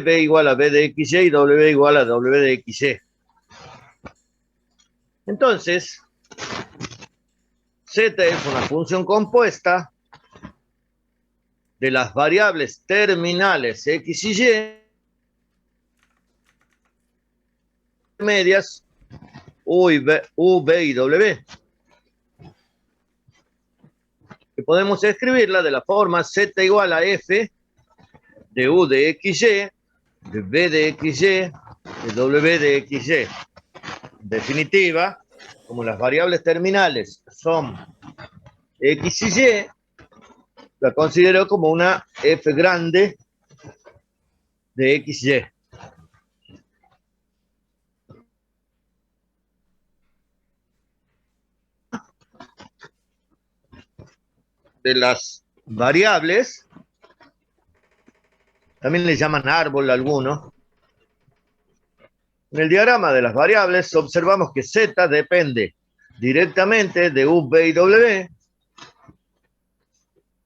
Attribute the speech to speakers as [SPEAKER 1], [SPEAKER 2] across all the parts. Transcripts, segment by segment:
[SPEAKER 1] B igual a B de XY y W igual a W de XY. Entonces, Z es una función compuesta de las variables terminales X y Y medias U, B y W. Que podemos escribirla de la forma Z igual a F de U de XY, de B de XY, de W de XY. En definitiva, como las variables terminales son X y Y, la considero como una F grande de XY. De las variables, también le llaman árbol a algunos. En el diagrama de las variables observamos que Z depende directamente de U, B y W,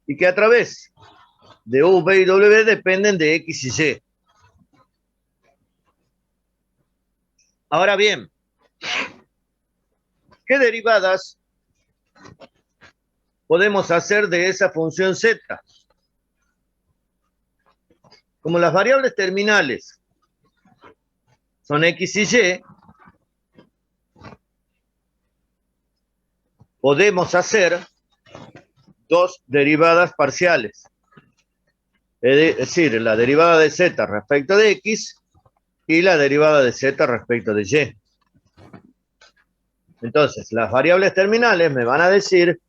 [SPEAKER 1] y que a través de U, B y W dependen de X y Y. Ahora bien, ¿qué derivadas podemos hacer de esa función Z? Como las variables terminales son X y Y, podemos hacer dos derivadas parciales. Es decir, la derivada de Z respecto de X y la derivada de Z respecto de Y. Entonces, las variables terminales me van a decir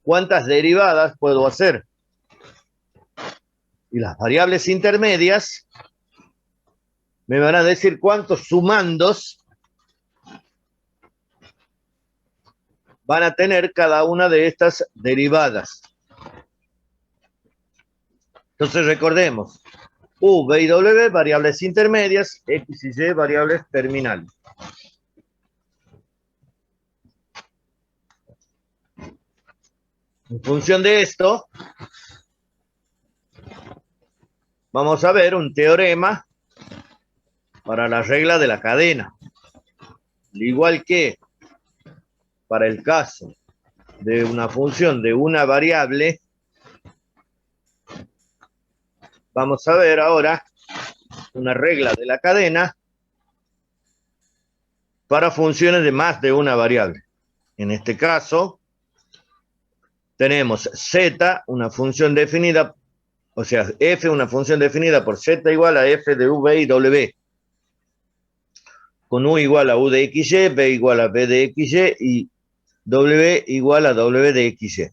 [SPEAKER 1] cuántas derivadas puedo hacer. Y las variables intermedias me van a decir cuántos sumandos van a tener cada una de estas derivadas. Entonces recordemos, U, B y W, variables intermedias, X y Y, variables terminales. En función de esto, vamos a ver un teorema para la regla de la cadena. Al igual que para el caso de una función de una variable, vamos a ver ahora una regla de la cadena para funciones de más de una variable. En este caso, tenemos Z, una función definida, o sea, F, una función definida por Z igual a F de U, B y W, con U igual a U de XY, B igual a B de XY y W igual a W de XY.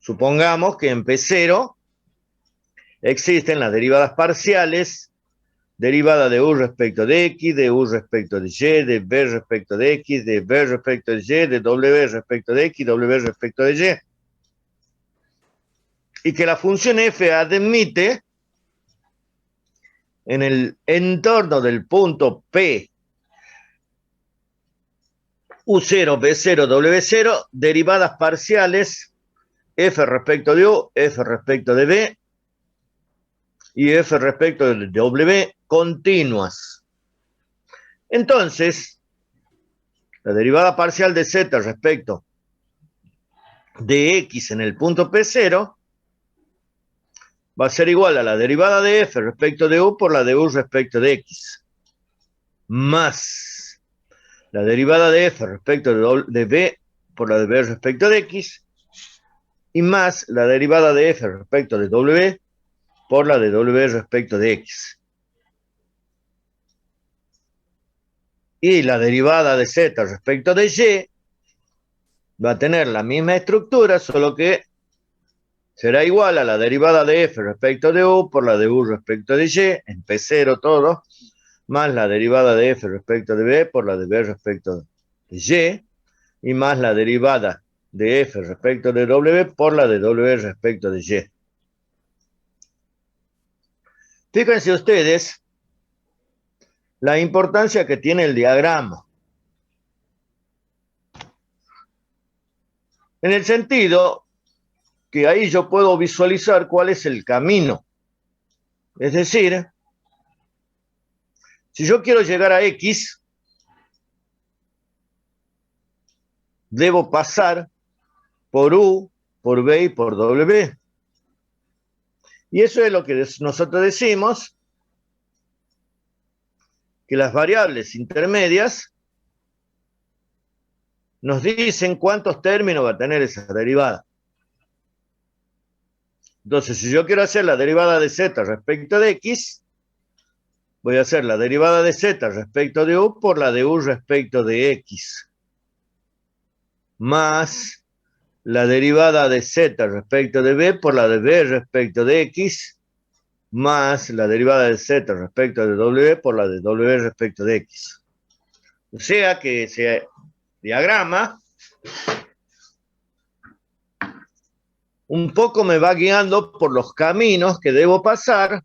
[SPEAKER 1] Supongamos que en P0 existen las derivadas parciales, derivada de U respecto de X, de U respecto de Y, de B respecto de X, de B respecto de Y, de W respecto de X, W respecto de Y. Y que la función F admite en el entorno del punto P, U0, B0, W0, derivadas parciales F respecto de U, F respecto de B y F respecto de W continuas. Entonces, la derivada parcial de Z respecto de X en el punto P0 va a ser igual a la derivada de F respecto de U por la de U respecto de X, más la derivada de F respecto de B por la de B respecto de X, y más la derivada de F respecto de W por la de W respecto de X. Y la derivada de Z respecto de Y va a tener la misma estructura, solo que será igual a la derivada de F respecto de U por la de U respecto de Y, en P0 todo, más la derivada de F respecto de B por la de B respecto de Y, y más la derivada de F respecto de W por la de W respecto de Y. Fíjense ustedes la importancia que tiene el diagrama. En el sentido que ahí yo puedo visualizar cuál es el camino Es decir, si yo quiero llegar a X, debo pasar por U, por B y por W. Y eso es lo que nosotros decimos, que las variables intermedias nos dicen cuántos términos va a tener esa derivada. Entonces, si yo quiero hacer la derivada de z respecto de x, voy a hacer la derivada de z respecto de u por la de u respecto de x, más la derivada de z respecto de b por la de b respecto de x, más la derivada de z respecto de w por la de w respecto de x. O sea que ese diagrama un poco me va guiando por los caminos que debo pasar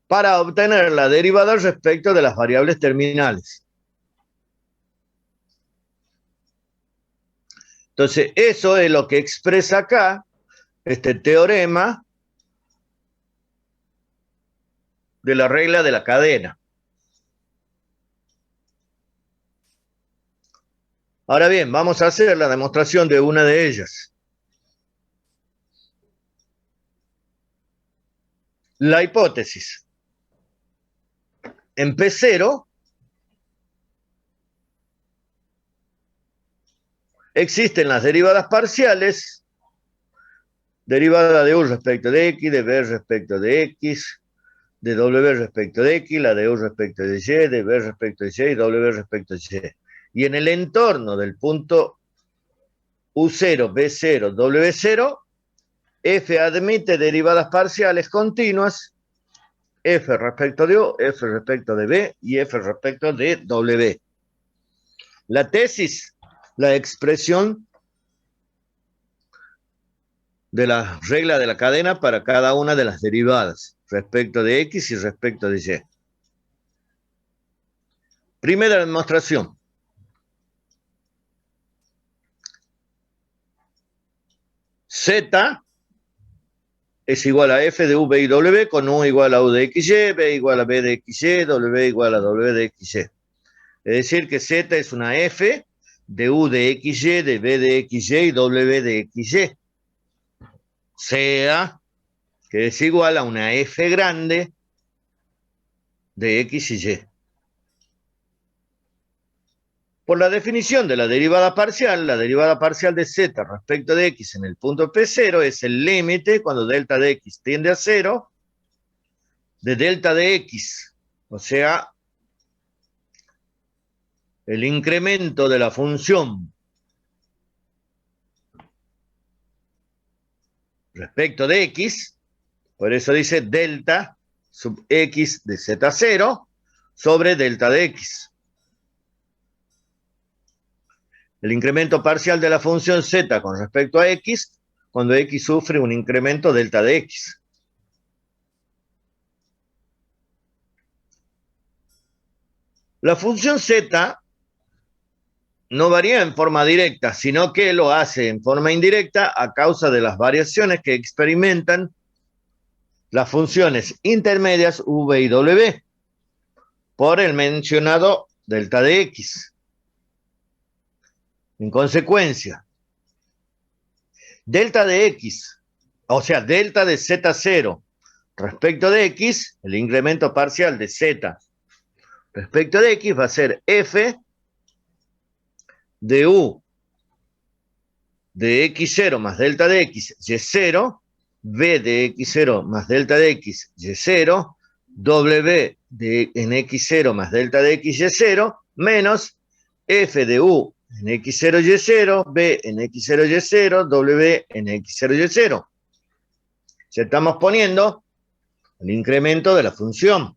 [SPEAKER 1] para obtener la derivada respecto de las variables terminales. Entonces, eso es lo que expresa acá este teorema de la regla de la cadena. Ahora bien, vamos a hacer la demostración de una de ellas. La hipótesis. En P0 existen las derivadas parciales, derivada de u respecto de x, de b respecto de x, de w respecto de x, la de u respecto de y, de b respecto de y y w respecto de y. Y en el entorno del punto U0, B0, W0, f admite derivadas parciales continuas, f respecto de u, f respecto de b y f respecto de w. La tesis, la expresión de la regla de la cadena para cada una de las derivadas respecto de x y respecto de y. Primera demostración. Z es igual a f de u, b y w con u igual a u de xy, b igual a b de xy, w igual a w de xy. Es decir, que z es una f de u de xy, de b de xy y w de xy. Sea que es igual a una f grande de x y y. Por la definición de la derivada parcial de z respecto de x en el punto P0 es el límite cuando delta de x tiende a 0 de delta de x, o sea, el incremento de la función respecto de x, por eso dice delta sub x de z0 sobre delta de x. El incremento parcial de la función z con respecto a x cuando x sufre un incremento delta de x. La función z no varía en forma directa, sino que lo hace en forma indirecta a causa de las variaciones que experimentan las funciones intermedias v y w por el mencionado delta de x. En consecuencia, delta de x, o sea, delta de z0 respecto de x, el incremento parcial de z respecto de x va a ser f de u de x0 más delta de x, y0, b de x0 más delta de x, y0, w de en x0 más delta de x, y0, menos f de u en x0, y0, b en x0, y0, w en x0, y0. Ya estamos poniendo el incremento de la función.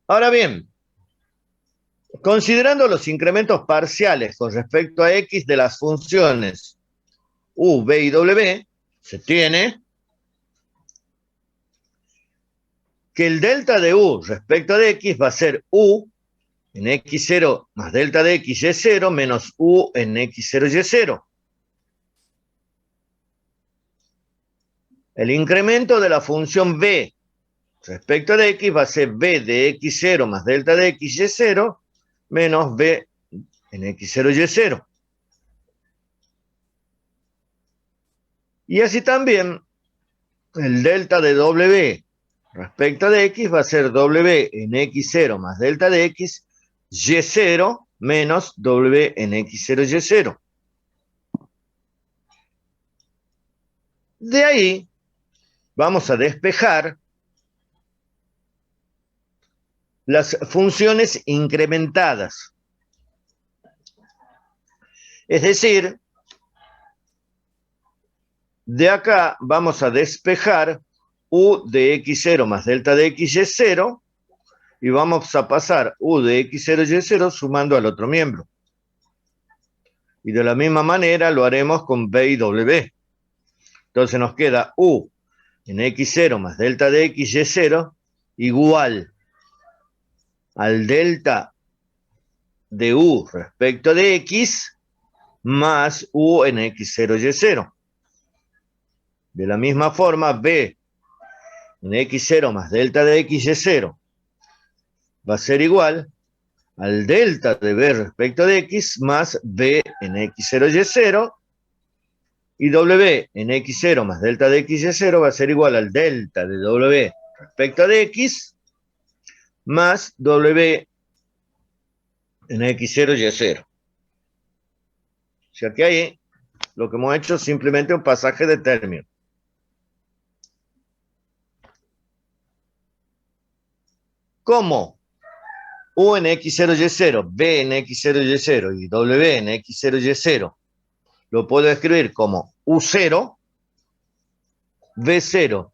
[SPEAKER 1] Ahora bien, considerando los incrementos parciales con respecto a x de las funciones u, b y w, se tiene que el delta de u respecto de x va a ser u en x0 más delta de x, y0 menos u en x0, y0. el incremento de la función b respecto de x va a ser b de x0 más delta de x y0 menos b en x0 y0. Y así también el delta de w respecto de x va a ser w en x0 más delta de x y0 menos w en x0 y0. De ahí vamos a despejar las funciones incrementadas. Es decir, de acá vamos a despejar u de x0 más delta de x y0 y vamos a pasar u de x0 y0 sumando al otro miembro. Y de la misma manera lo haremos con b y w. Entonces nos queda u en x0 más delta de x y0 igual al delta de u respecto de x más u en x0 y0. De la misma forma, b en x0 más delta de x y0 va a ser igual al delta de b respecto de x más b en x0 y0, y w en x0 más delta de x y0 va a ser igual al delta de w respecto de x más w en x0 y0. O sea que ahí lo que hemos hecho es simplemente un pasaje de términos. ¿Cómo? U en x0 y0, b en x0 y0 y w en x0 y0 lo puedo escribir como u0, b0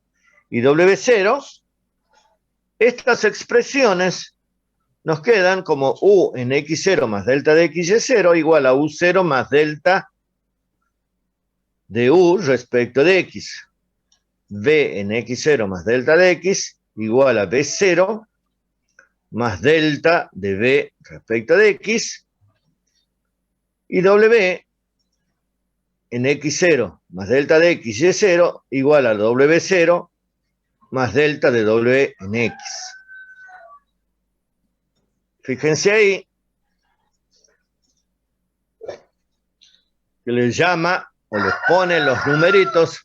[SPEAKER 1] y w0. Estas expresiones nos quedan como u en x0 más delta de x y0 igual a u0 más delta de u respecto de x. b en x0 más delta de x igual a b0 más delta de b respecto de x, y w en x0 más delta de x y0 igual a w0 más delta de w en x. Fíjense ahí que les llama o les pone los numeritos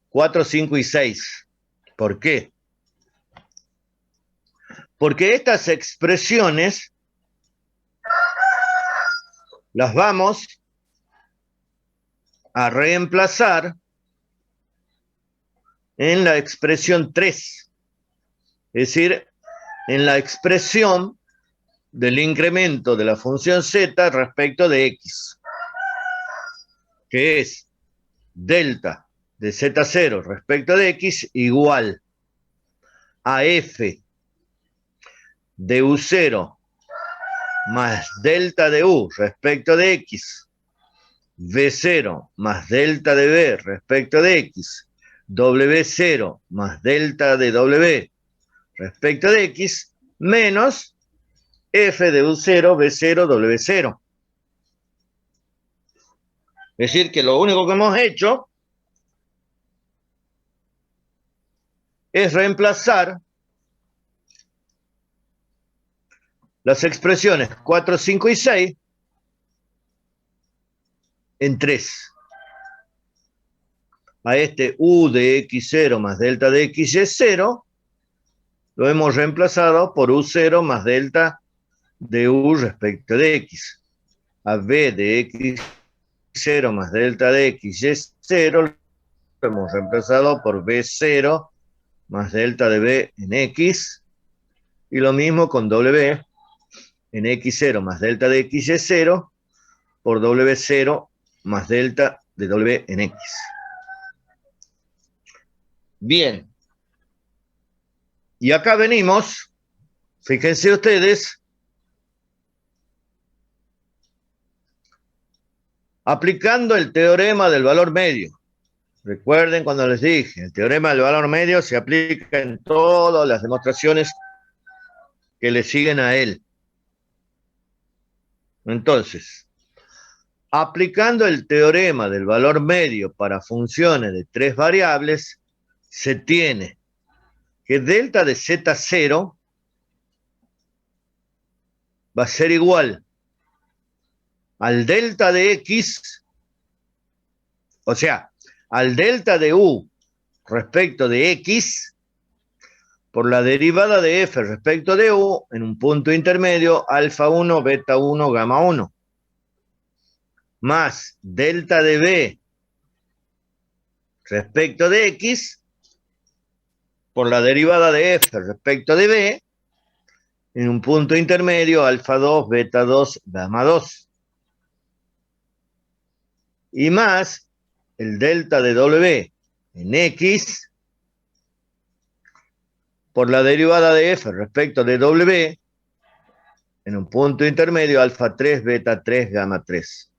[SPEAKER 1] 4, 5 y 6. ¿Por qué? Porque estas expresiones las vamos a reemplazar en la expresión 3, es decir, en la expresión del incremento de la función z respecto de x, que es delta de z0 respecto de x igual a f de u0 más delta de u respecto de x, v0 más delta de b respecto de x, w0 más delta de w respecto de x, menos f de u0, v0, w0. Es decir, que lo único que hemos hecho es reemplazar las expresiones 4, 5 y 6 en 3. A este u de x0 más delta de x y0 lo hemos reemplazado por u0 más delta de u respecto de x. A b de x0 más delta de x y0 lo hemos reemplazado por b0 más delta de b en x, y lo mismo con w en x0 más delta de x y0 por w0 más delta de w en x. Bien. Y acá venimos, fíjense ustedes, aplicando el teorema del valor medio. Recuerden cuando les dije, el teorema del valor medio se aplica en todas las demostraciones que le siguen a él. Entonces, aplicando el teorema del valor medio para funciones de 3 variables, se tiene que delta de Z0 va a ser igual al delta de X, o sea, al delta de U respecto de X, por la derivada de F respecto de U en un punto intermedio alfa 1, beta 1, gamma 1, más delta de B respecto de X, por la derivada de F respecto de B en un punto intermedio alfa 2, beta 2, gamma 2. Y más el delta de W en X por la derivada de F respecto de W en un punto intermedio alfa 3, beta 3, gamma 3.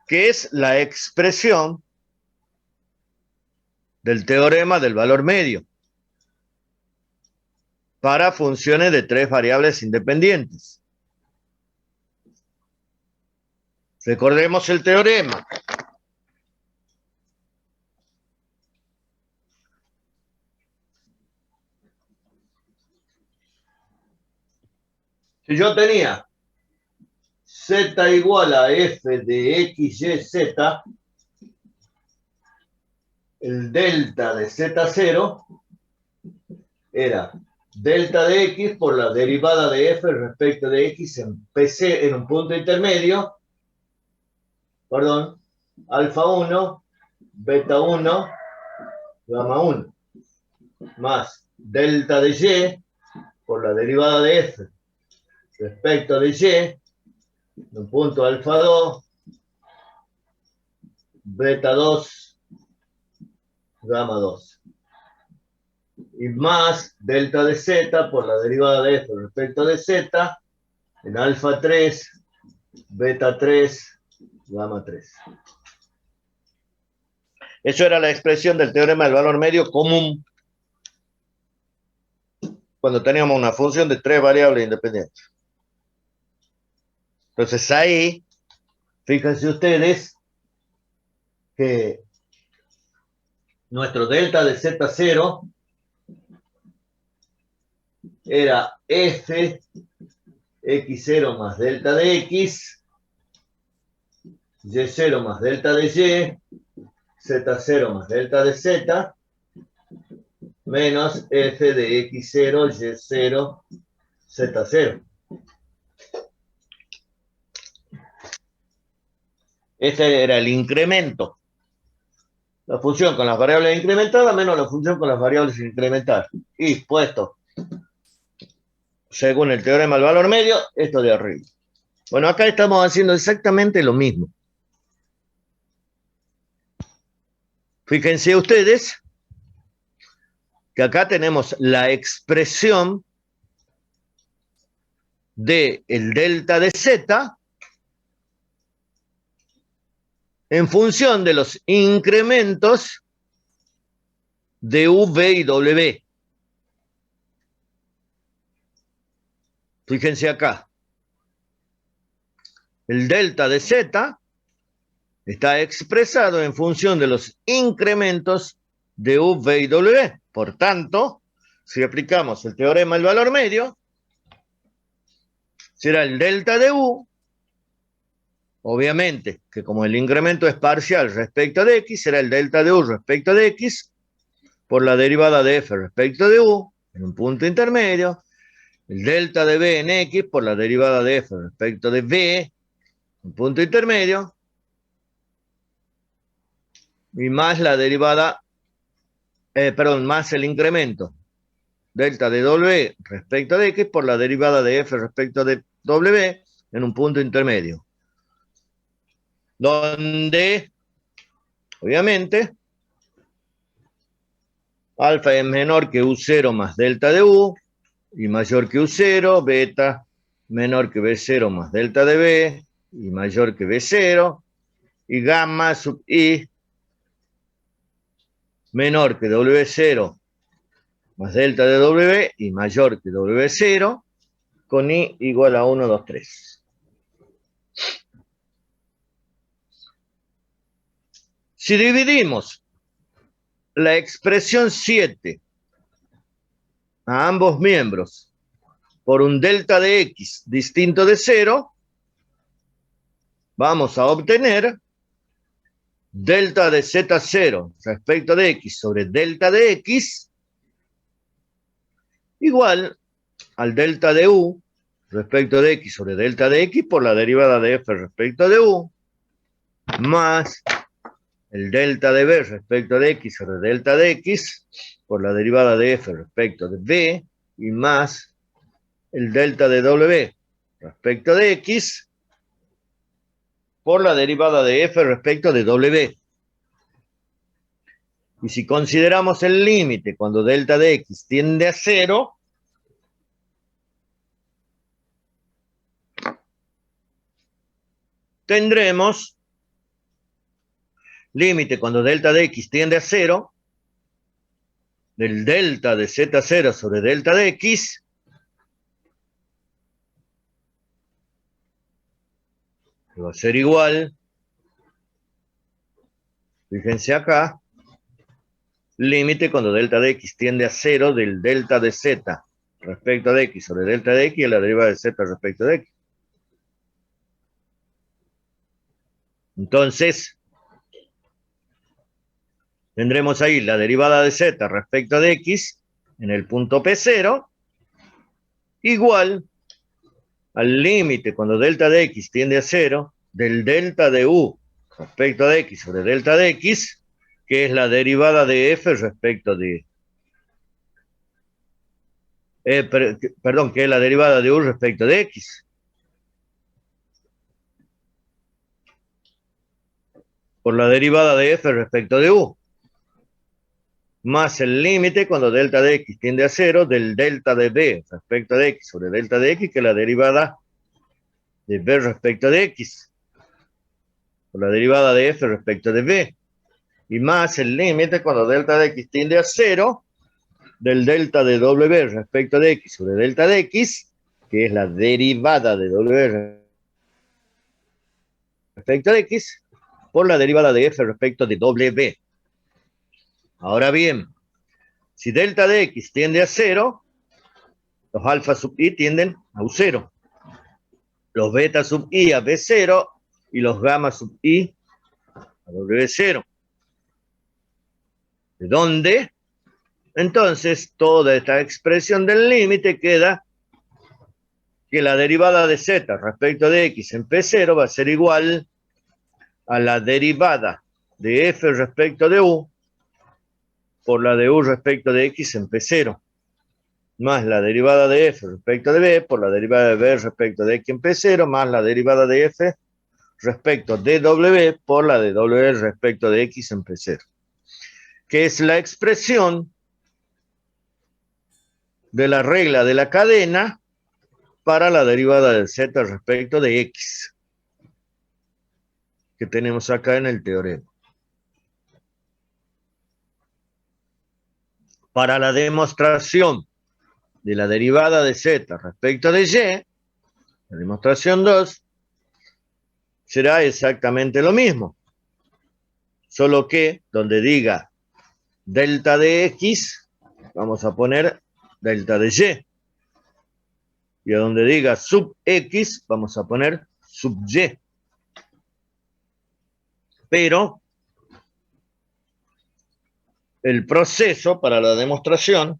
[SPEAKER 1] Que es la expresión del teorema del valor medio para funciones de 3 variables independientes. Recordemos el teorema. Si yo tenía z igual a f de x, y, z, el delta de z0 era delta de x por la derivada de f respecto de x en PC en un punto intermedio, perdón, alfa 1, beta 1, gamma 1, más delta de y por la derivada de f respecto de y en un punto alfa 2, beta 2, gamma 2. Y más delta de z por la derivada de f respecto de z en alfa 3, beta 3, gamma 3. Eso era la expresión del teorema del valor medio común cuando teníamos una función de 3 variables independientes. Entonces ahí, fíjense ustedes que nuestro delta de Z0 era f x0 más delta de x, y0 más delta de y, z0 más delta de z, menos f de x0, y0, z0. Este era el incremento. La función con las variables incrementadas menos la función con las variables incrementadas. Y puesto, según el teorema del valor medio, esto de arriba. Bueno, acá estamos haciendo exactamente lo mismo. Fíjense ustedes que acá tenemos la expresión de el delta de z en función de los incrementos de U, V y W. Fíjense acá. El delta de z está expresado en función de los incrementos de U, V y W. Por tanto, si aplicamos el teorema del valor medio, será el delta de U, obviamente, que como el incremento es parcial respecto de x, será el delta de U respecto de x, por la derivada de f respecto de U, en un punto intermedio, el delta de B en x, por la derivada de f respecto de B, un punto intermedio, y más la derivada, más el incremento delta de W respecto de X por la derivada de F respecto de W en un punto intermedio. Donde, obviamente, alfa es menor que U0 más delta de U y mayor que U0, beta menor que B0 más delta de B y mayor que B0, y gamma sub I menor que W0 más delta de W y mayor que W0, con I igual a 1, 2, 3. Si dividimos la expresión 7 a ambos miembros por un delta de x distinto de 0, vamos a obtener delta de z0 respecto de x sobre delta de x igual al delta de u respecto de x sobre delta de x por la derivada de f respecto de u, más el delta de b respecto de x sobre delta de x por la derivada de f respecto de b, y más el delta de w respecto de x por la derivada de f respecto de w. Y si consideramos el límite cuando delta de x tiende a 0, tendremos límite cuando delta de x tiende a 0 del delta de z0 sobre delta de x que va a ser igual, fíjense acá, límite cuando delta de x tiende a 0 del delta de z respecto de x sobre delta de x y la derivada de z respecto de x. Entonces, tendremos ahí la derivada de z respecto de x en el punto P0 igual al límite cuando delta de x tiende a 0 del delta de u respecto de x sobre delta de x, que es la derivada de f respecto de... perdón, que es la derivada de u respecto de x. Por la derivada de f respecto de u. Más el límite cuando delta de x tiende a 0 del delta de b respecto de x sobre delta de x, que es la derivada de b respecto de x. Por la derivada de f respecto de b. Y más el límite cuando delta de x tiende a 0 del delta de w respecto de x sobre delta de x, que es la derivada de w respecto de x, por la derivada de f respecto de w. Ahora bien, si delta de x tiende a 0, los alfa sub i tienden a u0, los beta sub i a b0 y los gamma sub i a w0. ¿De dónde? Entonces, toda esta expresión del límite queda que la derivada de z respecto de x en P0 va a ser igual a la derivada de f respecto de u por la de u respecto de x en P0, más la derivada de f respecto de b por la derivada de b respecto de x en P0, más la derivada de f respecto de w por la de w respecto de x en P0, que es la expresión de la regla de la cadena para la derivada de z respecto de x, que tenemos acá en el teorema. Para la demostración de la derivada de z respecto de y, la demostración 2, será exactamente lo mismo, solo que donde diga delta de x, vamos a poner delta de y. Y a donde diga sub x, vamos a poner sub y. Pero el proceso para la demostración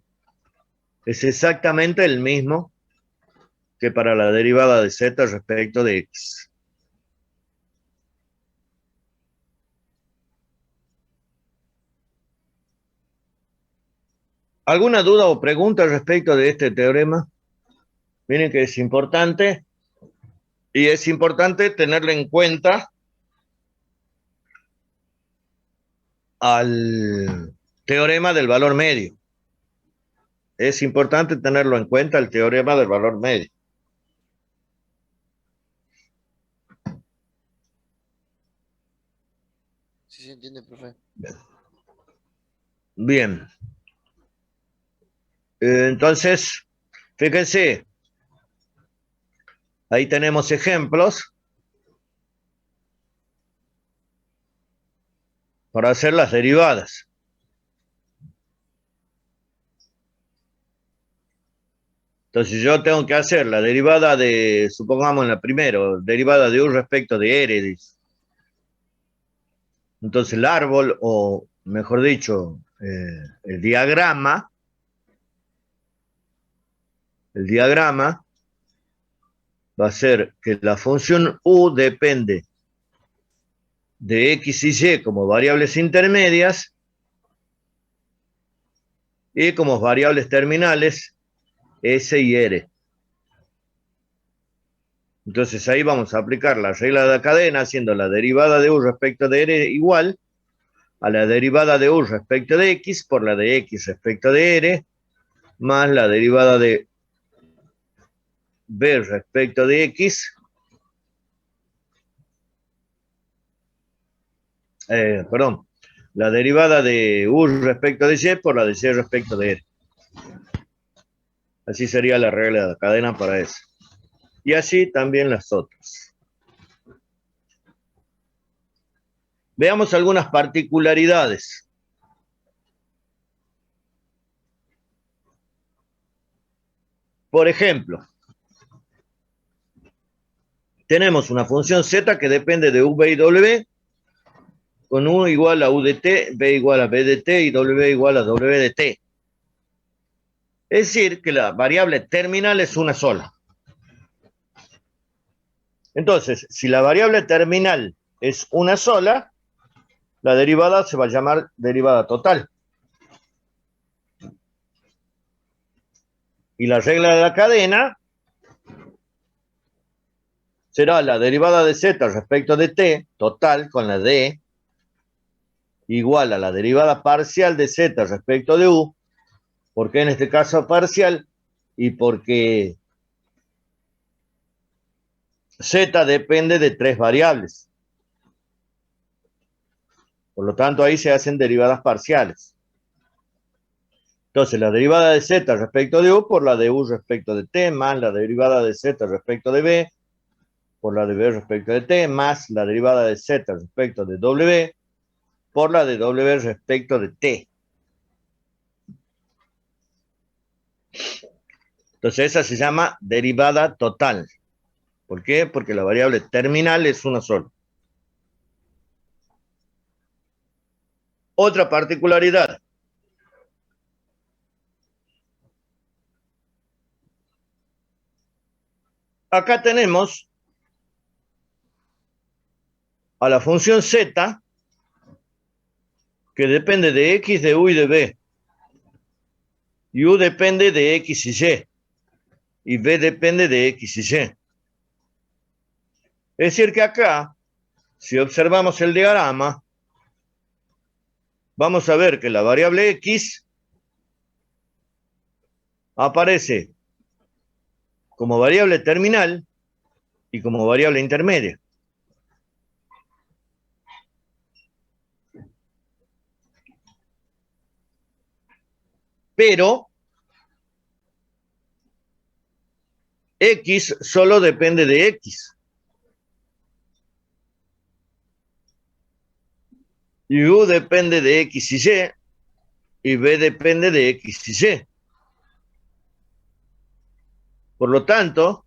[SPEAKER 1] es exactamente el mismo que para la derivada de z respecto de x. ¿Alguna duda o pregunta respecto de este teorema? Miren que es importante, y es importante tenerlo en cuenta al teorema del valor medio. Es importante tenerlo en cuenta el teorema del valor medio.
[SPEAKER 2] Sí se entiende, profe.
[SPEAKER 1] Bien. Entonces, fíjense, ahí tenemos ejemplos para hacer las derivadas. Entonces yo tengo que hacer la derivada de, supongamos en la primera, derivada de U respecto de R, dice. Entonces el árbol, o mejor dicho, el diagrama va a ser que la función U depende de X y Y como variables intermedias y como variables terminales S y R. Entonces ahí vamos a aplicar la regla de la cadena haciendo la derivada de U respecto de R igual a la derivada de U respecto de X por la de X respecto de R más la derivada de B respecto de X, perdón, la derivada de U respecto de Y por la de Y respecto de R. Así sería la regla de la cadena para eso. Y así también las otras. Veamos algunas particularidades. Por ejemplo, tenemos una función z que depende de u, v y w, con u igual a u de t, b igual a b de t y w igual a w de t. Es decir, que la variable terminal es una sola. Entonces, si la variable terminal es una sola, la derivada se va a llamar derivada total. Y la regla de la cadena será la derivada de z respecto de t, total, con la d, igual a la derivada parcial de z respecto de u, porque en este caso parcial y porque z depende de tres variables. Por lo tanto, ahí se hacen derivadas parciales. Entonces, la derivada de z respecto de u por la de u respecto de t, más la derivada de z respecto de b por la de b respecto de t, más la derivada de z respecto de w por la de w respecto de t. Entonces, esa se llama derivada total. ¿Por qué? Porque la variable terminal es una sola. Otra particularidad. Acá tenemos a la función z que depende de x, de u y de b. Y u depende de x y y. Y b depende de x y y. Es decir que acá, si observamos el diagrama, vamos a ver que la variable x aparece como variable terminal y como variable intermedia. Pero x solo depende de x. Y u depende de x y y, y b depende de x y y. Por lo tanto,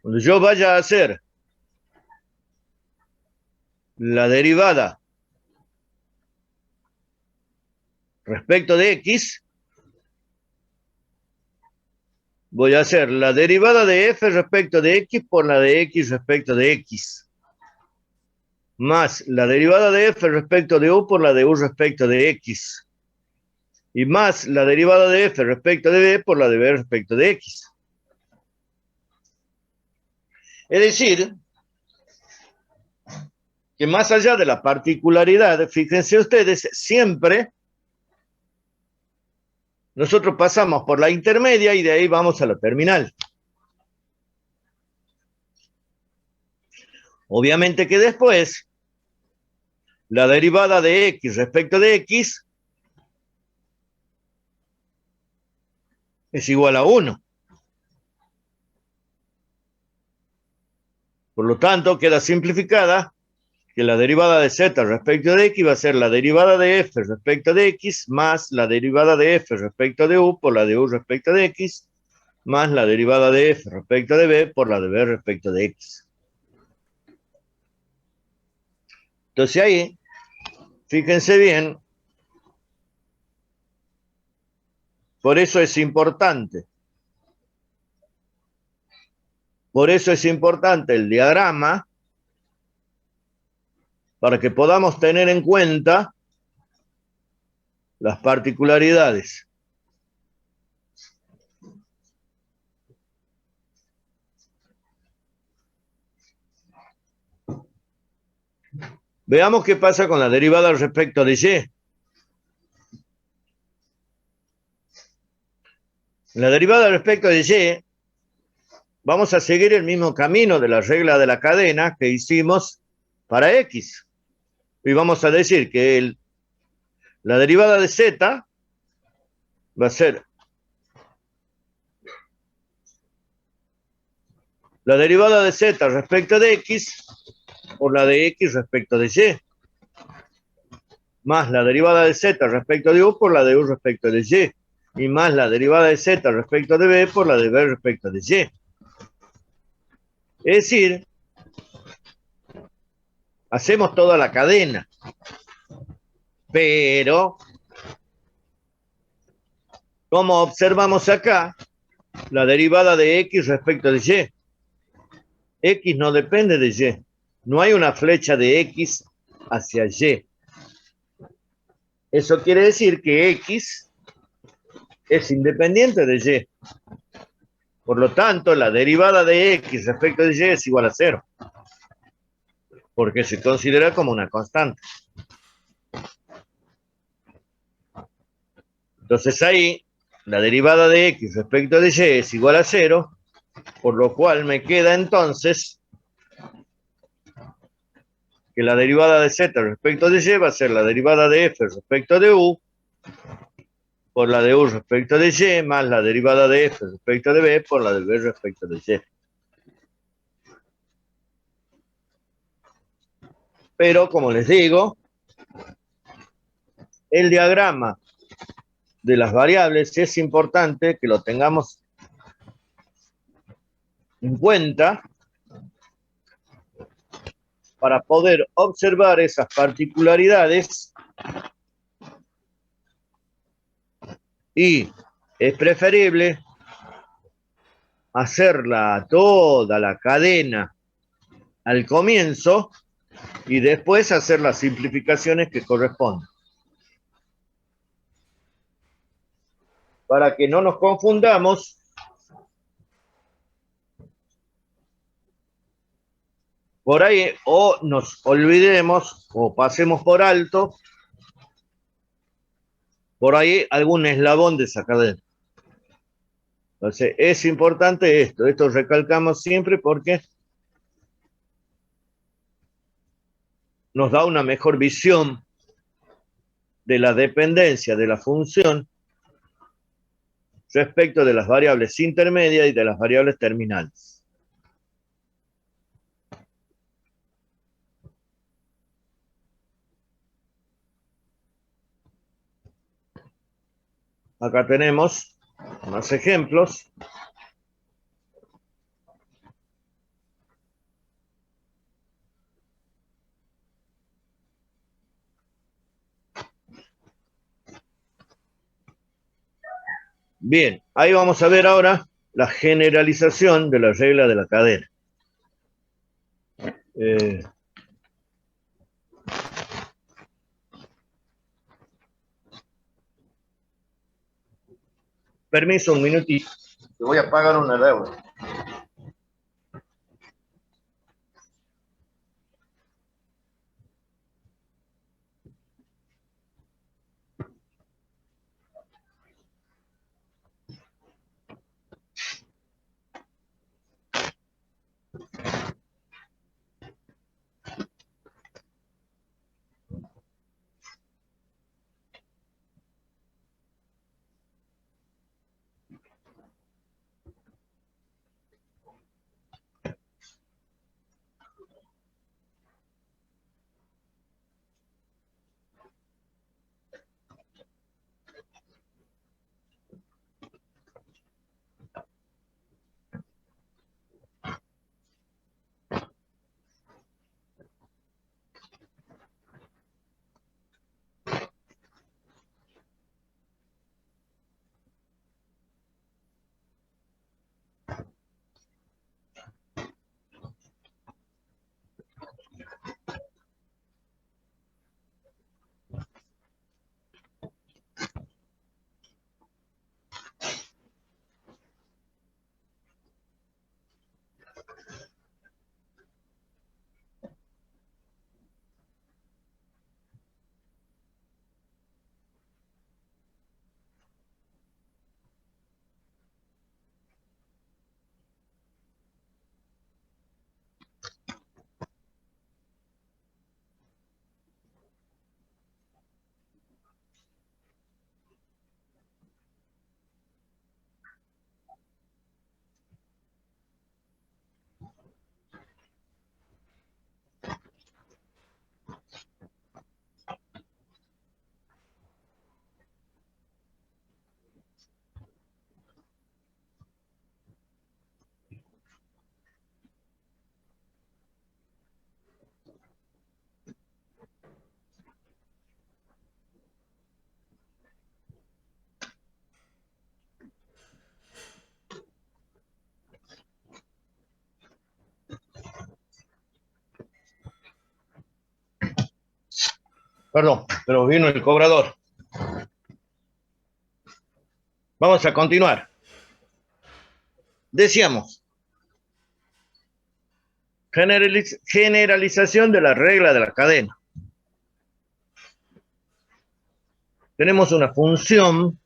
[SPEAKER 1] cuando yo vaya a hacer la derivada respecto de x, voy a hacer la derivada de f respecto de x por la de x respecto de x, más la derivada de f respecto de u por la de u respecto de x, y más la derivada de f respecto de b por la de b respecto de x. Es decir, que más allá de la particularidad, fíjense ustedes, siempre nosotros pasamos por la intermedia y de ahí vamos a la terminal. Obviamente que después, la derivada de x respecto de x es igual a 1. Por lo tanto, queda simplificada que la derivada de z respecto de x va a ser la derivada de f respecto de x más la derivada de f respecto de u por la de u respecto de x más la derivada de f respecto de b por la de b respecto de x. Entonces ahí, fíjense bien, por eso es importante. Por eso es importante el diagrama, para que podamos tener en cuenta las particularidades. Veamos qué pasa con la derivada respecto de y. La derivada respecto de y, vamos a seguir el mismo camino de la regla de la cadena que hicimos para x. Y vamos a decir que la derivada de z va a ser la derivada de z respecto de x por la de x respecto de y, más la derivada de z respecto de u por la de u respecto de y más la derivada de z respecto de b por la de b respecto de y. Es decir, hacemos toda la cadena, pero como observamos acá, la derivada de x respecto de y, x no depende de y, no hay una flecha de x hacia y. Eso quiere decir que x es independiente de y. Por lo tanto, la derivada de x respecto de y es igual a 0, porque se considera como una constante. Entonces ahí, la derivada de x respecto de y es igual a 0, por lo cual me queda entonces que la derivada de z respecto de y va a ser la derivada de f respecto de u por la de u respecto de y más la derivada de f respecto de b por la de b respecto de y. Pero, como les digo, el diagrama de las variables es importante que lo tengamos en cuenta para poder observar esas particularidades, y es preferible hacerla toda la cadena al comienzo y después hacer las simplificaciones que corresponden. Para que no nos confundamos, por ahí o nos olvidemos o pasemos por alto por ahí algún eslabón de esa cadena. Entonces es importante esto recalcamos siempre porque nos da una mejor visión de la dependencia de la función respecto de las variables intermedias y de las variables terminales. Acá tenemos más ejemplos. Bien, ahí vamos a ver ahora la generalización de la regla de la cadena. Permiso, un minutito. Te voy a pagar una deuda. Perdón, pero vino el cobrador. Vamos a continuar. Decíamos, generalización de la regla de la cadena. Tenemos una función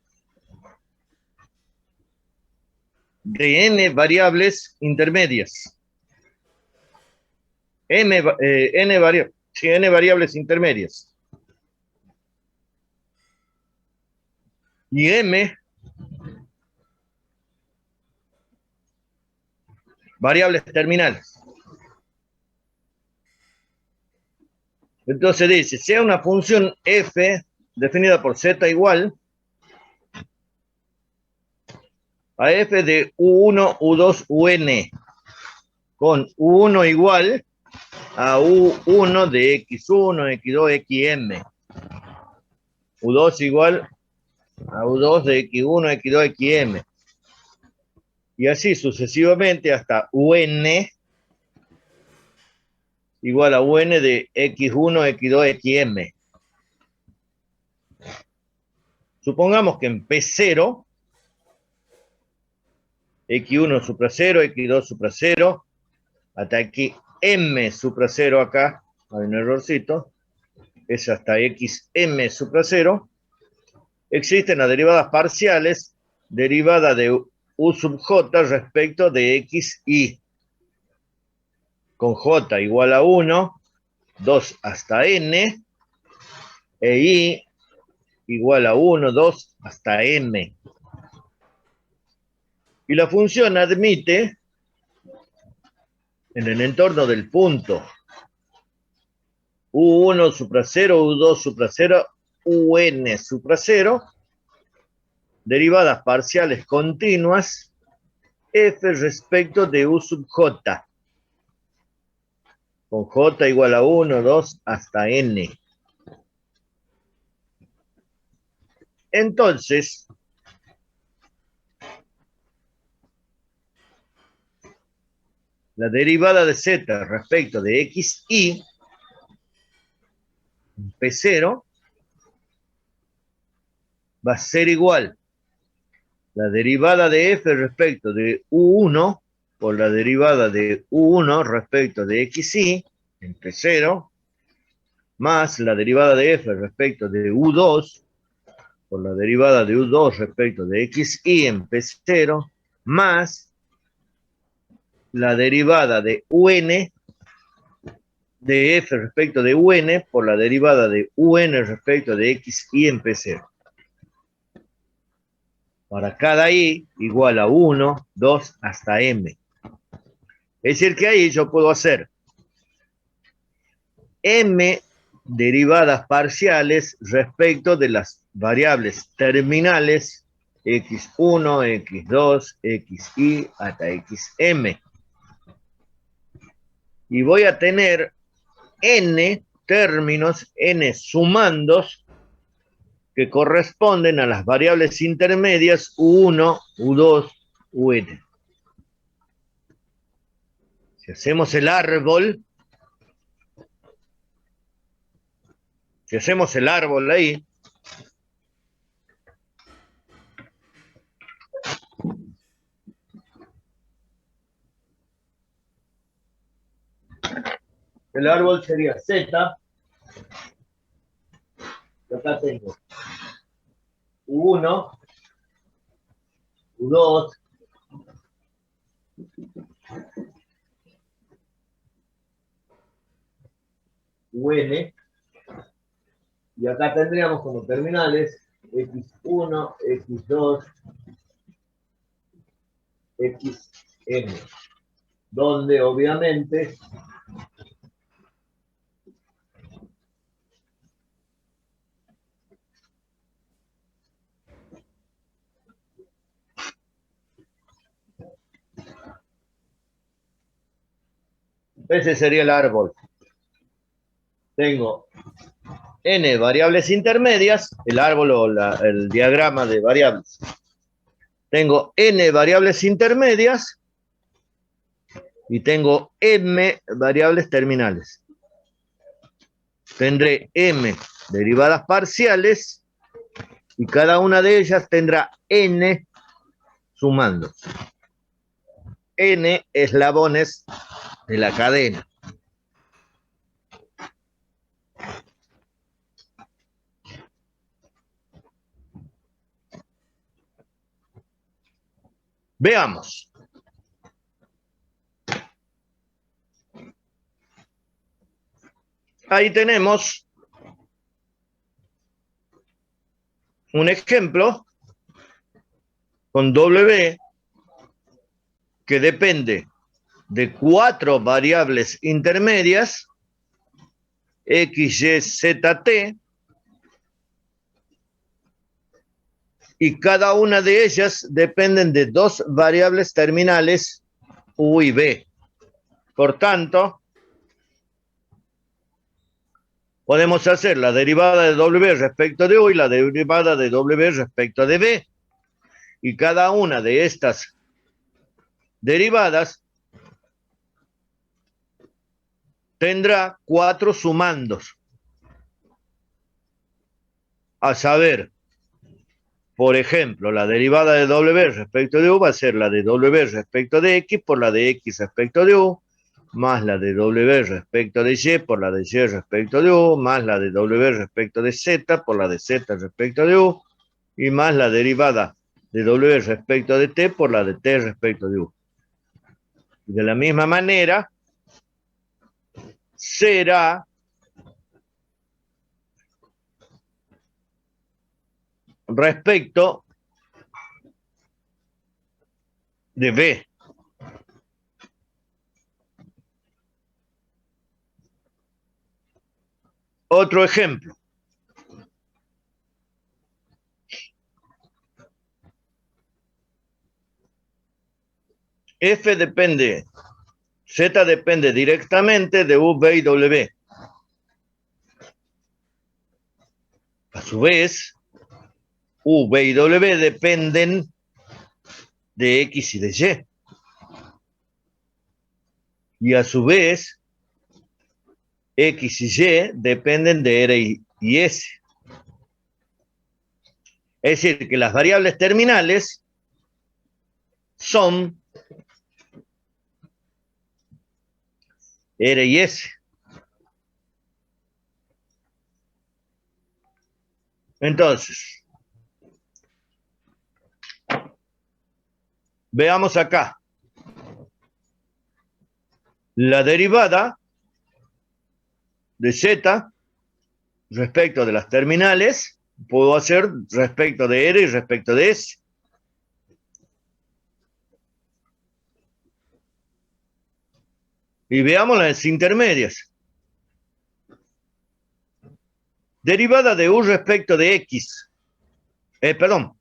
[SPEAKER 1] de n variables intermedias. N variables intermedias. Y m variables terminales. Entonces dice, sea una función f definida por z igual a f de u1, u2, un, con u1 igual a u1 de x1, x2, xm, u2 igual a u2 de x1, x2, xm, y así sucesivamente hasta un igual a un de x1, x2, xm. Supongamos que en P0, x1 supra 0, x2 supra 0, hasta aquí m supra 0 acá, hay un errorcito, es hasta xm supra 0, existen las derivadas parciales, derivada de u sub j respecto de x y, con j igual a 1, 2 hasta n, e y igual a 1, 2 hasta m. Y la función admite, en el entorno del punto u1 supra 0, u2 supra 0, un supra 0, derivadas parciales continuas, f respecto de u sub j, con j igual a 1, 2 hasta n. Entonces, la derivada de z respecto de x y, P0, va a ser igual la derivada de f respecto de u1 por la derivada de u1 respecto de xy en P0, más la derivada de f respecto de u2 por la derivada de u2 respecto de xy en P0, más la derivada de un de f respecto de un por la derivada de un respecto de xy en P0. Para cada i igual a 1, 2 hasta m. Es decir que ahí yo puedo hacer m derivadas parciales respecto de las variables terminales x1, x2, xy hasta xm. Y voy a tener n términos, n sumandos, que corresponden a las variables intermedias u1, u2, un. Si hacemos el árbol, ahí, el árbol sería z, acá tengo u1, u2, un, y acá tendríamos como terminales x1, x2, xm, donde obviamente ese sería el árbol. Tengo n variables intermedias, el árbol o el diagrama de variables. Tengo n variables intermedias y tengo m variables terminales. Tendré m derivadas parciales y cada una de ellas tendrá n sumandos. N eslabones de la cadena. Veamos. Ahí tenemos un ejemplo con W que depende de 4 variables intermedias, X, Y, Z, T, y cada una de ellas dependen de 2 variables terminales, U y B. Por tanto, podemos hacer la derivada de W respecto de U y la derivada de W respecto de B. Y cada una de estas derivadas tendrá 4 sumandos. A saber, por ejemplo, la derivada de W respecto de U va a ser la de W respecto de X por la de X respecto de U, más la de W respecto de Y por la de Y respecto de U, más la de W respecto de Z por la de Z respecto de U, y más la derivada de W respecto de T por la de T respecto de U. De la misma manera, será respecto de B. Otro ejemplo. F depende, Z depende directamente de U, B y W. A su vez, U, B y W dependen de X y de Y. Y a su vez, X y Y dependen de R y S. Es decir, que las variables terminales son R y S. Entonces, veamos acá. La derivada de Z respecto de las terminales puedo hacer respecto de R y respecto de S. Y veamos las intermedias. Derivada de U respecto de X.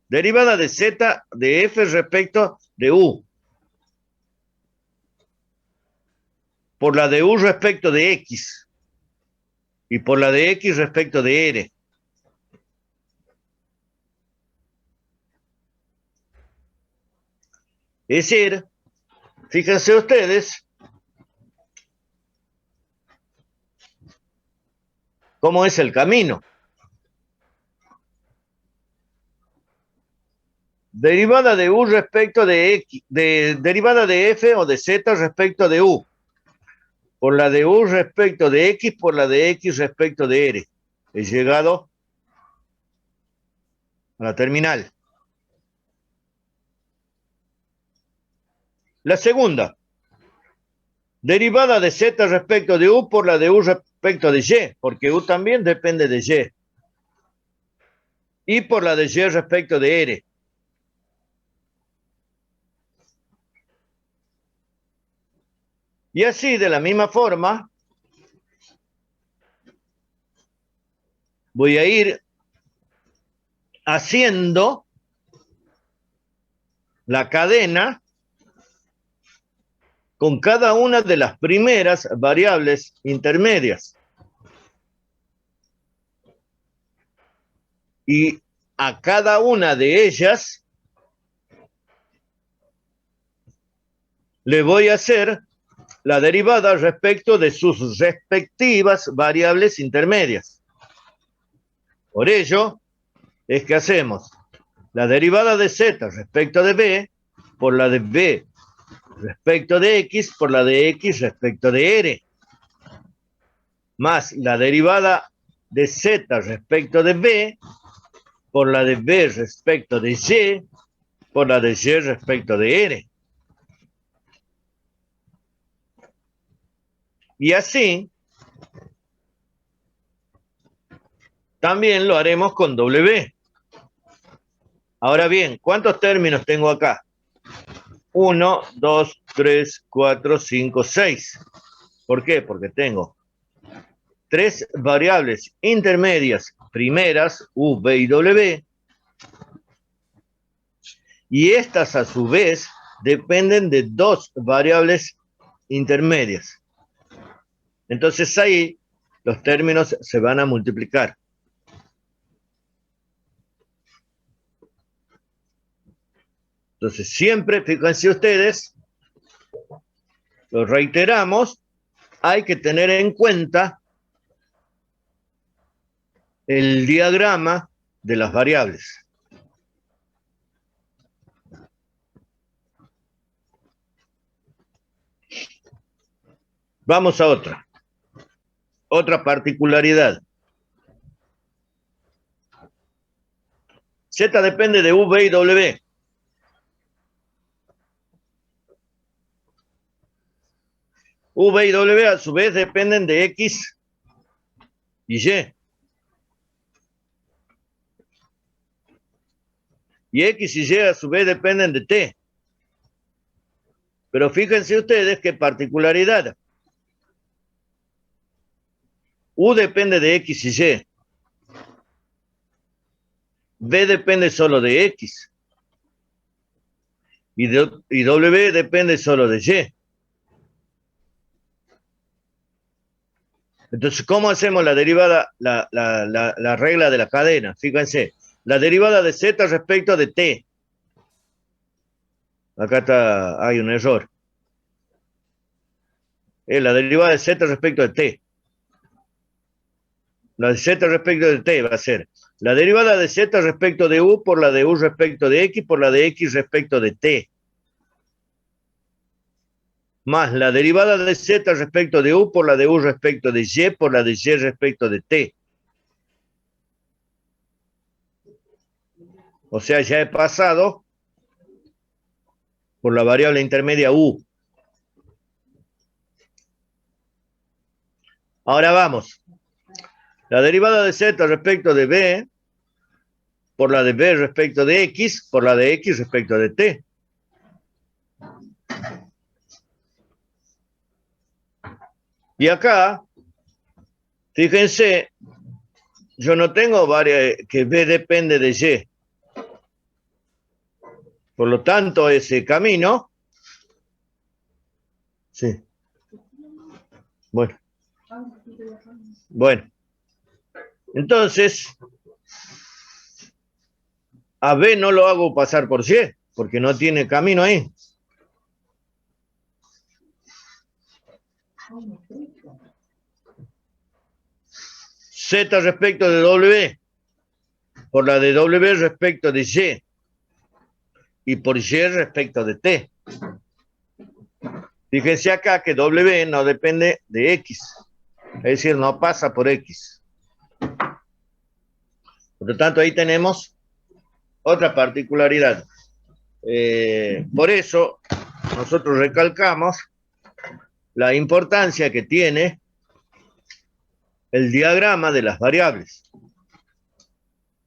[SPEAKER 1] Derivada de Z de F respecto de U. Por la de U respecto de X. Y por la de X respecto de R. Es decir, fíjense ustedes cómo es el camino. Derivada de U respecto de X, derivada de F o de Z respecto de U. Por la de U respecto de X, por la de X respecto de R. He llegado a la terminal. La segunda. Derivada de Z respecto de U por la de U respecto de Y, porque U también depende de Y. Y por la de Y respecto de R. Y así, de la misma forma, voy a ir haciendo la cadena con cada una de las primeras variables intermedias. Y a cada una de ellas le voy a hacer la derivada respecto de sus respectivas variables intermedias. Por ello, es que hacemos la derivada de z respecto de b por la de b respecto de x por la de x respecto de r, más la derivada de z respecto de b por la de b respecto de y por la de y respecto de r. Y así también lo haremos con w. Ahora bien, ¿cuántos términos tengo acá? 1, 2, 3, 4, 5, 6. ¿Por qué? Porque tengo 3 variables intermedias primeras, u, v y w, y estas a su vez dependen de 2 variables intermedias. Entonces ahí los términos se van a multiplicar. Entonces siempre, fíjense ustedes, lo reiteramos, hay que tener en cuenta el diagrama de las variables. Vamos a otra particularidad. Z depende de U, V y W. U, V y W a su vez dependen de X y Y. Y X y Y a su vez dependen de T. Pero fíjense ustedes qué particularidad. U depende de X y Y. V depende solo de X. Y W depende solo de Y. Entonces, ¿cómo hacemos la derivada, la regla de la cadena? Fíjense, la derivada de Z respecto de T. Acá hay un error. Es la derivada de Z respecto de T. La de Z respecto de T va a ser la derivada de Z respecto de U por la de U respecto de X por la de X respecto de T. Más la derivada de Z respecto de U por la de U respecto de Y por la de Y respecto de T. O sea, ya he pasado por la variable intermedia U. Ahora vamos. La derivada de Z respecto de B por la de B respecto de X por la de X respecto de T. Y acá, fíjense, yo no tengo varias, que B depende de Y. Por lo tanto, ese camino... Sí. Bueno. Bueno. Entonces, a B no lo hago pasar por Y, porque no tiene camino ahí. Z respecto de W, por la de W respecto de Y, y por Y respecto de T. Fíjense acá que W no depende de X, es decir, no pasa por X. Por lo tanto, ahí tenemos otra particularidad. Por eso, nosotros recalcamos la importancia que tiene el diagrama de las variables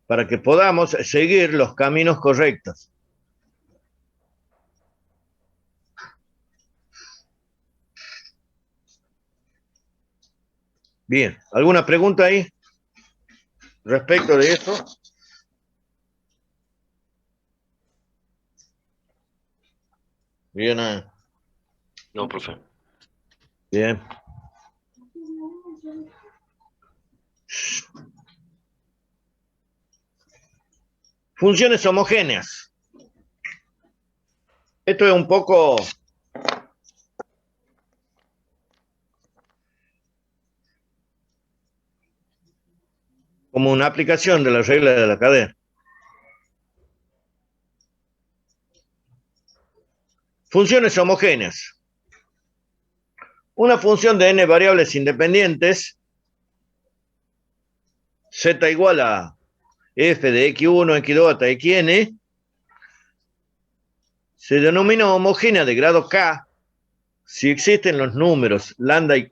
[SPEAKER 1] para que podamos seguir los caminos correctos. Bien, ¿alguna pregunta ahí respecto de esto? Bien.
[SPEAKER 2] No, profe.
[SPEAKER 1] Bien. Funciones homogéneas. Esto es un poco... como una aplicación de la regla de la cadena. Funciones homogéneas. Una función de n variables independientes, z igual a f de x1, x2 hasta xn, se denomina homogénea de grado k si existen los números lambda y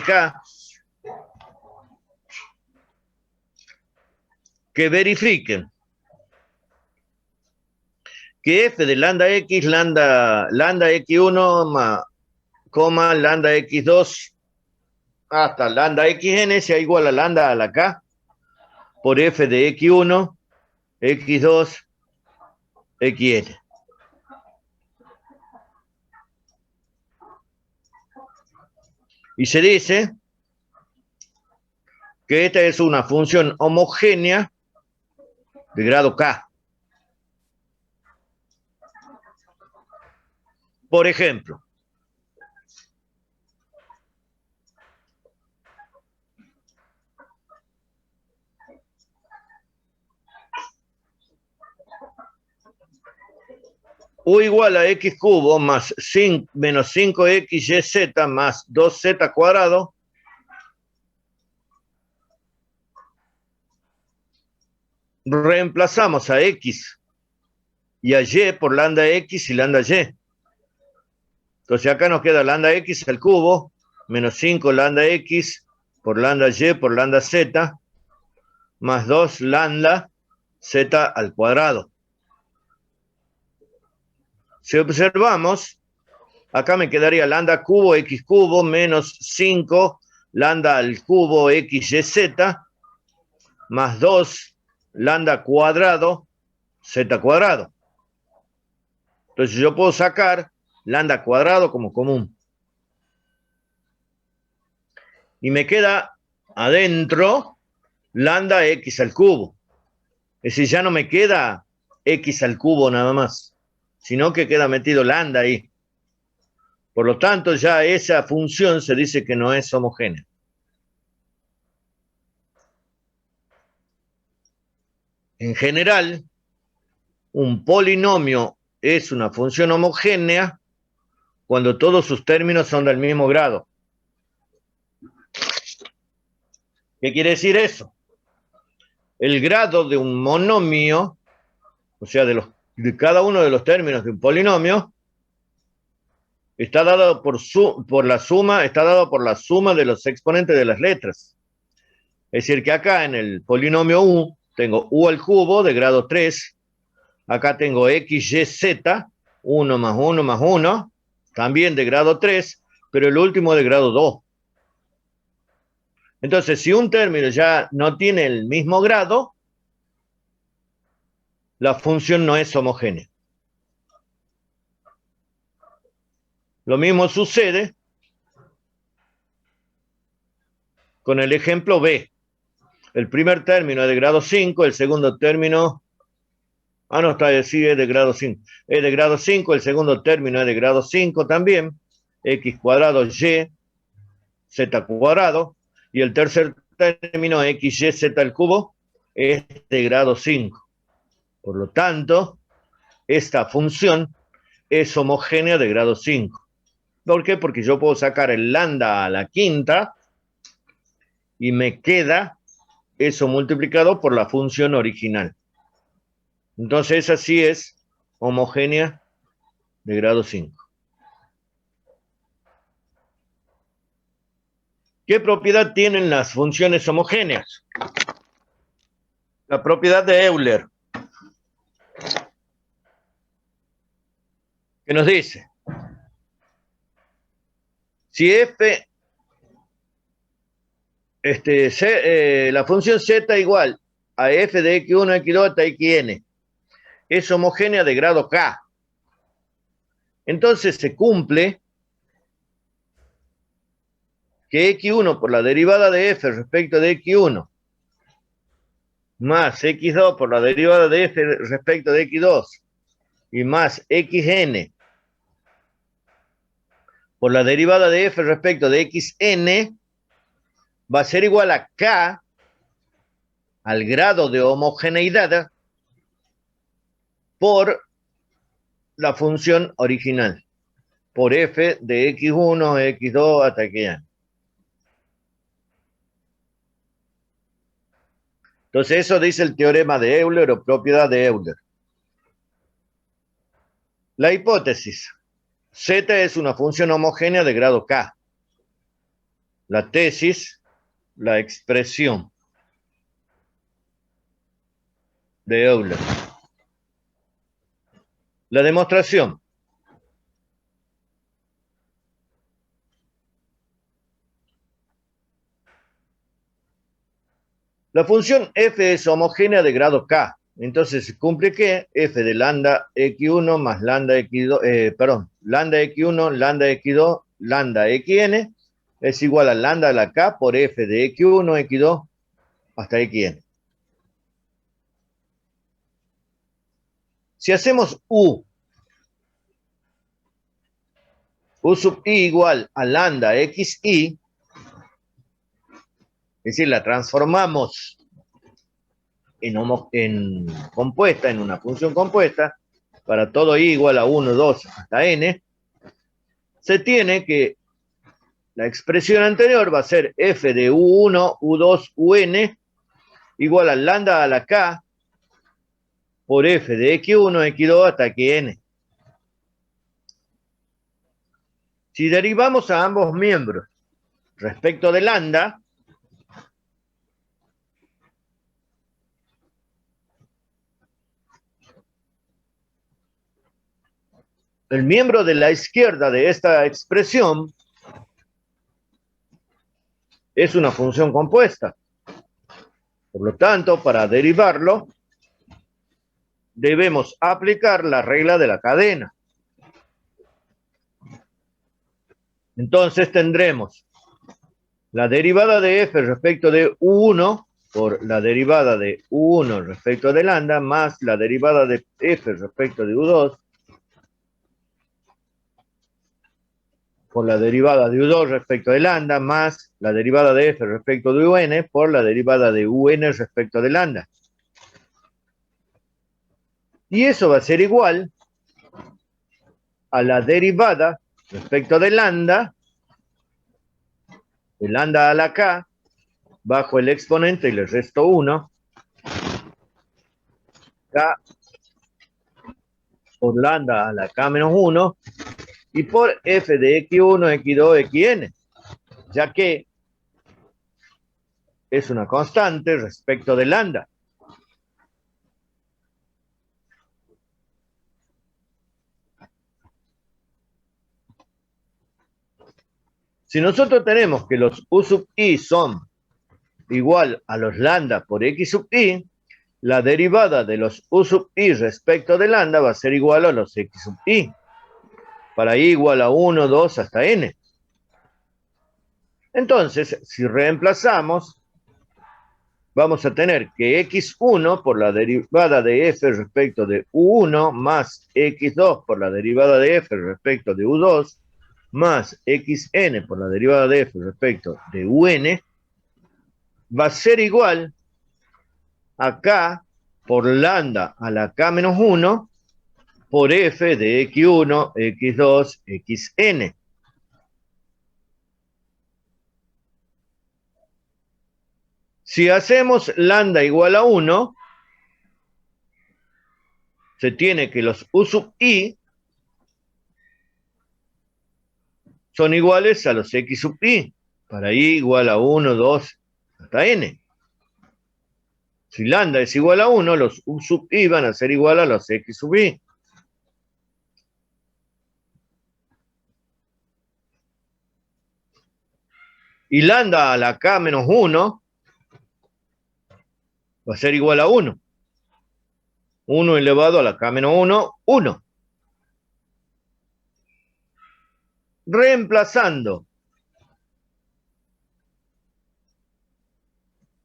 [SPEAKER 1] k que verifiquen que f de lambda x, lambda x1, lambda x2 hasta lambda xn sea igual a lambda a la k por f de x1, x2, xn. Y se dice que esta es una función homogénea de grado k. Por ejemplo, u igual a x cubo más 5, menos 5xyz más 2z cuadrado reemplazamos a x y a y por lambda x y lambda y. Entonces acá nos queda lambda x al cubo menos 5 lambda x por lambda y por lambda z más 2 lambda z al cuadrado. Si observamos, acá me quedaría lambda cubo x cubo menos 5 lambda al cubo x y z más 2 lambda cuadrado z cuadrado. Entonces yo puedo sacar lambda cuadrado como común. Y me queda adentro lambda x al cubo. Es decir, ya no me queda x al cubo nada más, sino que queda metido lambda ahí. Por lo tanto, ya esa función se dice que no es homogénea. En general, un polinomio es una función homogénea cuando todos sus términos son del mismo grado. ¿Qué quiere decir eso? El grado de un monomio, o sea, de cada uno de los términos de un polinomio, está dado por la suma de los exponentes de las letras. Es decir, que acá en el polinomio u tengo u al cubo de grado 3, acá tengo x, y, z, 1 más 1 más 1, también de grado 3, pero el último de grado 2. Entonces, si un término ya no tiene el mismo grado, la función no es homogénea. Lo mismo sucede con el ejemplo B. El primer término es de grado 5, el segundo término... no, está, sí, es de grado 5. Es de grado 5, el segundo término es de grado 5 también. X cuadrado, y, z cuadrado. Y el tercer término, x, y, z al cubo, es de grado 5. Por lo tanto, esta función es homogénea de grado 5. ¿Por qué? Porque yo puedo sacar el lambda a la quinta y me queda eso multiplicado por la función original. Entonces, esa sí es homogénea de grado 5. ¿Qué propiedad tienen las funciones homogéneas? La propiedad de Euler, que nos dice, si f, la función z igual a f de x1, x2 hasta xn, es homogénea de grado k, entonces se cumple que x1 por la derivada de f respecto de x1 más x2 por la derivada de f respecto de x2 y más xn por la derivada de f respecto de xn va a ser igual a k al grado de homogeneidad por la función original, por f de x1, x2 hasta que n. Entonces eso dice el teorema de Euler o propiedad de Euler. La hipótesis. Z es una función homogénea de grado K. La tesis, la expresión de Euler. La demostración. La función f es homogénea de grado K. Entonces se cumple que f de lambda x1 más lambda x2, lambda x1, lambda x2, lambda xn es igual a lambda a la K por f de x1, x2 hasta xn. Si hacemos u sub i igual a lambda xi, es decir, la transformamos en compuesta, en una función compuesta, para todo i igual a 1, 2 hasta n, se tiene que la expresión anterior va a ser f de u1, u2, un igual a lambda a la k por f de x1, x2 hasta que n. Si derivamos a ambos miembros respecto de lambda, el miembro de la izquierda de esta expresión es una función compuesta. Por lo tanto, para derivarlo, debemos aplicar la regla de la cadena. Entonces tendremos la derivada de f respecto de u1 por la derivada de u1 respecto de lambda más la derivada de f respecto de u2 por la derivada de u2 respecto de lambda más la derivada de f respecto de un por la derivada de un respecto de lambda. Y eso va a ser igual a la derivada respecto de lambda a la k, bajo el exponente y le resto 1, k por lambda a la k menos 1, y por f de x1, x2, xn, ya que es una constante respecto de lambda. Si nosotros tenemos que los u sub i son igual a los lambda por x sub i, la derivada de los u sub i respecto de lambda va a ser igual a los x sub i, para i igual a 1, 2 hasta n. Entonces, si reemplazamos, vamos a tener que x1 por la derivada de f respecto de u1 más x2 por la derivada de f respecto de u2 más xn por la derivada de f respecto de un va a ser igual a k por lambda a la k menos 1 por f de x1, x2, xn. Si hacemos lambda igual a 1, se tiene que los u sub i son iguales a los x sub i, para i igual a 1, 2, hasta n. Si lambda es igual a 1, los u sub i van a ser igual a los x sub i. Y lambda a la k menos 1 va a ser igual a 1. 1 elevado a la k menos 1, 1. Reemplazando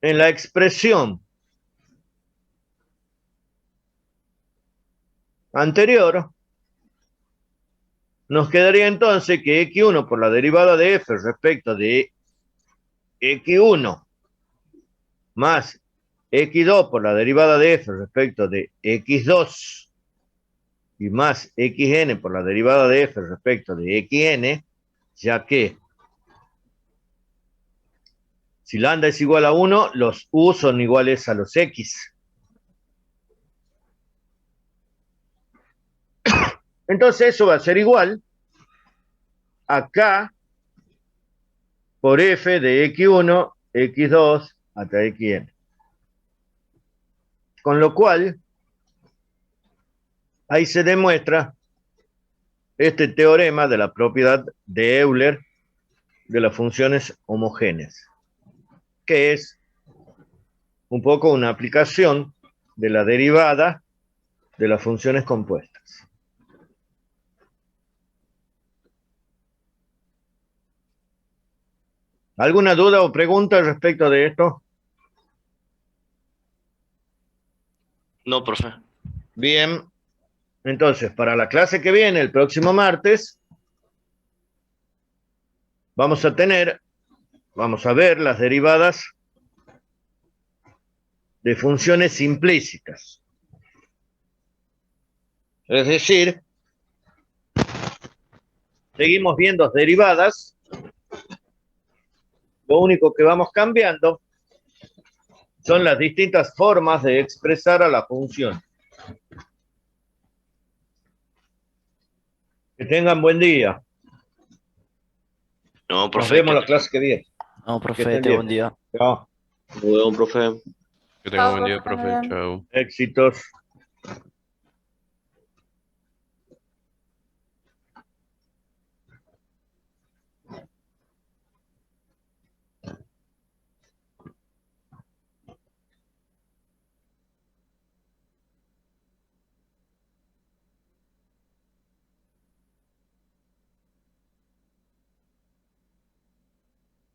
[SPEAKER 1] en la expresión anterior, nos quedaría entonces que x1 por la derivada de f respecto de x1 más x2 por la derivada de f respecto de x2 y más xn por la derivada de f respecto de xn, ya que si lambda es igual a 1, los u son iguales a los x. Entonces eso va a ser igual a k por f de x1, x2 hasta xn. Con lo cual, ahí se demuestra este teorema de la propiedad de Euler de las funciones homogéneas, que es un poco una aplicación de la derivada de las funciones compuestas. ¿Alguna duda o pregunta respecto de esto?
[SPEAKER 2] No, profe.
[SPEAKER 1] Bien, entonces para la clase que viene, el próximo martes, vamos a ver las derivadas de funciones implícitas. Es decir, seguimos viendo derivadas, lo único que vamos cambiando son las distintas formas de expresar a la función. Que tengan buen día.
[SPEAKER 2] No,
[SPEAKER 1] Nos
[SPEAKER 2] profe.
[SPEAKER 1] vemos la clase que viene.
[SPEAKER 3] No,
[SPEAKER 1] Que
[SPEAKER 3] profe,
[SPEAKER 1] estén
[SPEAKER 3] te
[SPEAKER 1] bien.
[SPEAKER 3] buen día.
[SPEAKER 1] Chao.
[SPEAKER 2] Nos vemos, profe.
[SPEAKER 4] Que tenga un buen día, profe. Chao.
[SPEAKER 1] Éxitos.